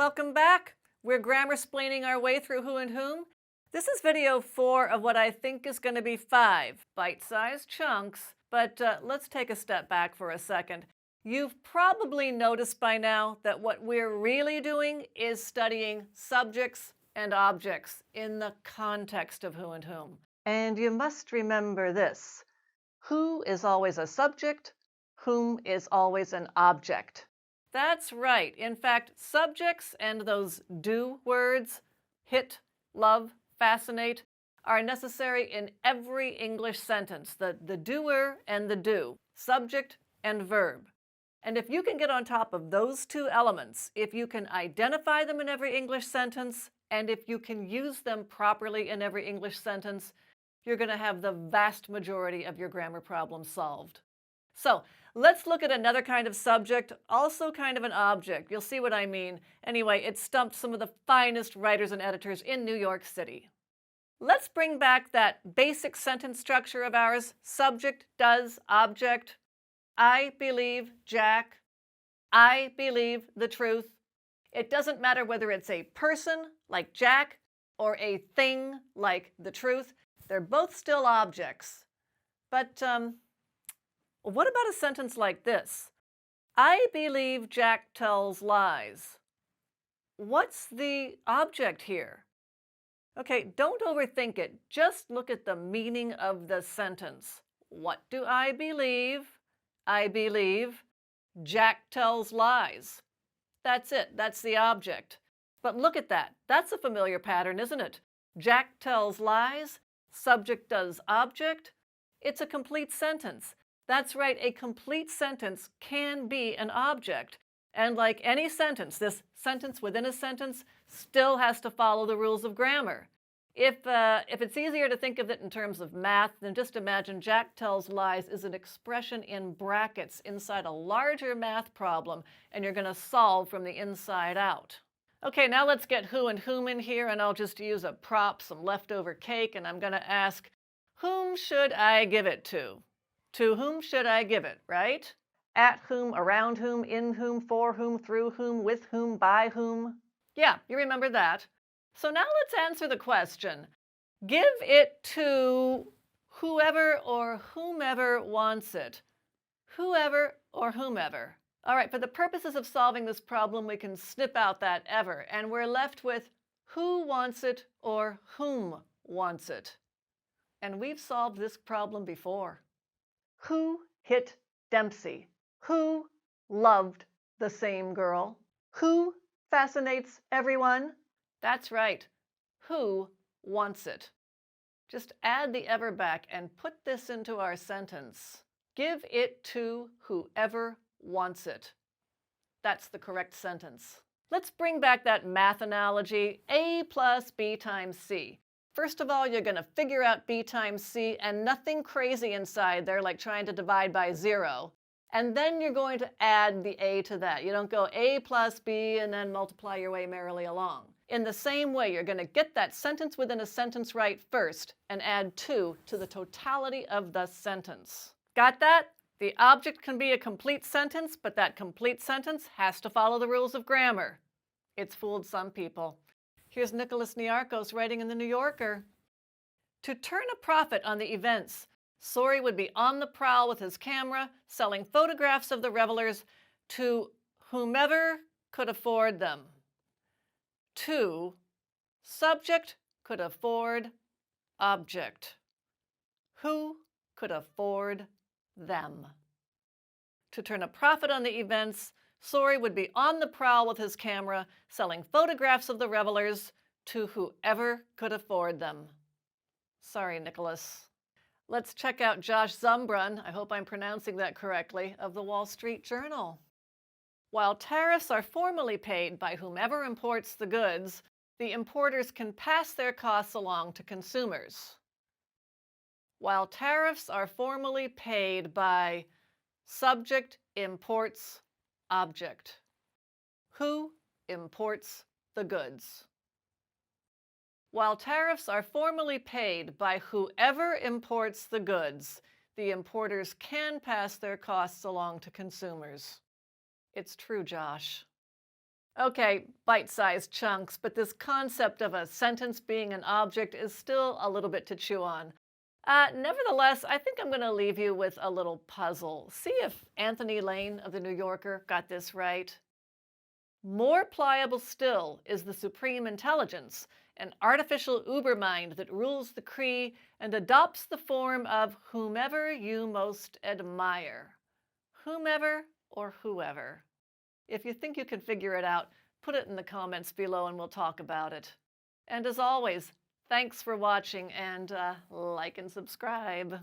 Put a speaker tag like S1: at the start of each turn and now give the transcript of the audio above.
S1: welcome back. We're grammar splaining our way through who and whom. This is video 4 of what I think is going to be 5 bite-sized chunks, but let's take a step back for a second. You've probably noticed by now that what we're really doing is studying subjects and objects in the context of who and whom. And you must remember this: who is always a subject, whom is always an object. That's right. In fact, subjects and those do words, hit, love, fascinate, are necessary in every English sentence. The doer and the do, subject and verb. And if you can get on top of those two elements, if you can identify them in every English sentence, and if you can use them properly in every English sentence, you're going to have the vast majority of your grammar problems solved. So let's look at another kind of subject, also kind of an object. You'll see what I mean. Anyway, it stumped some of the finest writers and editors in New York City. Let's bring back that basic sentence structure of ours: subject, does, object. I believe Jack. I believe the truth. It doesn't matter whether it's a person, like Jack, or a thing, like the truth. They're both still objects. But what about a sentence like this? I believe Jack tells lies. What's the object here? Okay, don't overthink it. Just look at the meaning of the sentence. What do I believe? I believe Jack tells lies. That's it. That's the object. But look at that. That's a familiar pattern, isn't it? Jack tells lies. Subject does object. It's a complete sentence. That's right, a complete sentence can be an object. And like any sentence, this sentence within a sentence still has to follow the rules of grammar. If it's easier to think of it in terms of math, then just imagine Jack tells lies is an expression in brackets inside a larger math problem, and you're going to solve from the inside out. Okay, now let's get who and whom in here, and I'll just use a prop, some leftover cake, and I'm going to ask, whom should I give it to? To whom should I give it, right? At whom, around whom, in whom, for whom, through whom, with whom, by whom. Yeah, you remember that. So now let's answer the question. Give it to whoever or whomever wants it. Whoever or whomever. All right, for the purposes of solving this problem, we can snip out that ever, and we're left with who wants it or whom wants it. And we've solved this problem before. Who hit Dempsey? Who loved the same girl? Who fascinates everyone? That's right. Who wants it? Just add the ever back and put this into our sentence. Give it to whoever wants it. That's the correct sentence. Let's bring back that math analogy, A plus B times C. First of all, you're going to figure out B times C and nothing crazy inside there like trying to divide by 0. And then you're going to add the A to that. You don't go A plus B and then multiply your way merrily along. In the same way, you're going to get that sentence within a sentence right first and add 2 to the totality of the sentence. Got that? The object can be a complete sentence, but that complete sentence has to follow the rules of grammar. It's fooled some people. Here's Nicolas Niarchos writing in the New Yorker. To turn a profit on the events, Sori would be on the prowl with his camera, selling photographs of the revelers to whomever could afford them. To subject could afford object. Who could afford them? To turn a profit on the events, Sori would be on the prowl with his camera, selling photographs of the revelers to whoever could afford them. Sorry, Nicholas. Let's check out Josh Zumbrun, I hope I'm pronouncing that correctly, of the Wall Street Journal. While tariffs are formally paid by whomever imports the goods, the importers can pass their costs along to consumers. While tariffs are formally paid by subject imports object. Who imports the goods? While tariffs are formally paid by whoever imports the goods, the importers can pass their costs along to consumers. It's true, Josh. Okay, bite-sized chunks, but this concept of a sentence being an object is still a little bit to chew on. Nevertheless, I think I'm going to leave you with a little puzzle. See if Anthony Lane of The New Yorker got this right. More pliable still is the supreme intelligence, an artificial ubermind that rules the Cree and adopts the form of whomever you most admire. Whomever or whoever. If you think you can figure it out, put it in the comments below and we'll talk about it. And as always, thanks for watching and like and subscribe.